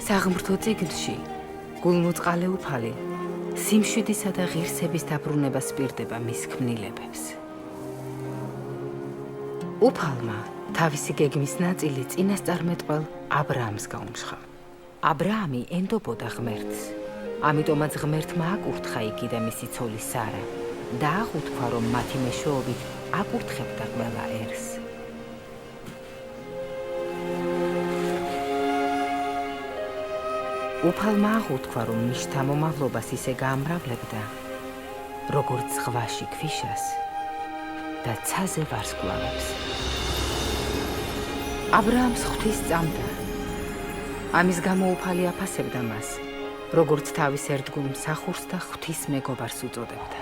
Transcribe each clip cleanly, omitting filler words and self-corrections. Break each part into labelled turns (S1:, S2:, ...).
S1: საღმრთო წიგნში გულმოწყალე უფალი სიმშვიდისა და ღირსების დაბრუნებას პირდება მის ქმნილებებს. უფალმა თავისი გეგმის ნაწილი წინასწარმეტყველ აბრაამს გაუმშხა. აბრაამი ენდობოდა ღმერთს, ამიტომაც ღმერთმა აკურთხა იგი და მისი ცოლი სარა და აღუთქვა, რომ მათი მეშვეობით აკურთხებდა ყველა ერს. უფალმა აღუთქვა, რომ მის შთამომავლობას ისე გაამრავლებდა, როგორც ზღვაში ქვიშას და ცაზე ვარსკვლავებს. აბრაამს ღვთის წამდა. ამის გამო უფალი აფასებდა მას, როგორც თავის ერთგულ მსახურს და ღვთის მეგობარს უწოდებდა.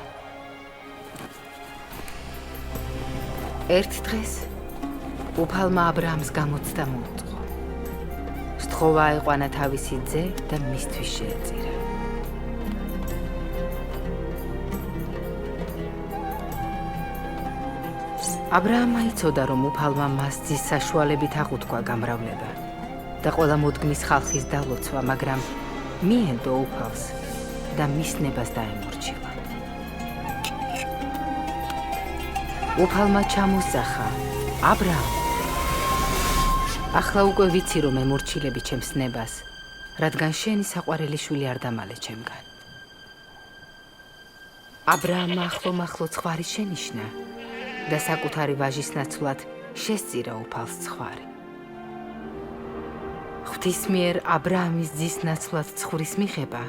S1: ერთ დღეს უფალმა აბრაამს გამოცდა მოუწყო. სთხოვა აიყვანა თავისი ძე და მისთვის შეეწირა. აბრაამმა იცოდა, რომ უფალმა მას ძის საშუალებით აღუთქვა გამრავლება და ყველა მოდგმის ხალხის დალოცვა, მაგრამ მიენდო უფალს და მის ნებას დაემორჩილა. უფალმა ჩამოსძახა: აბრაამ, ახლა უკვე ვიცი, რომ ემორჩილები ჩემს ნებას, რადგან შენი საყვარელი შვილი არ დამალე ჩემგან. აბრაამმა ახლო-მახლო ცხვარი შენიშნა და საკუთარი ვაჟის ნაცვლად შესწირა უფალს ცხვარი. ღვთის მიერ აბრაამის ძის ნაცვლად ცხვრის მიღება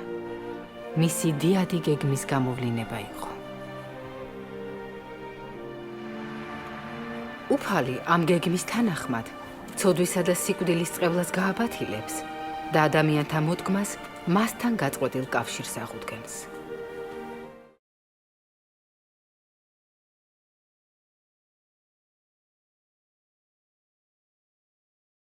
S1: მისი დიადი გეგმის გამოვლინება იყო. უფალი ამ გეგმის თანახმად ცოდვისა და სიკვდილის წყევლას გააბათილებს და ადამიანთა მოდგმას მასთან გაწყვეტილ კავშირს აღუდგენს.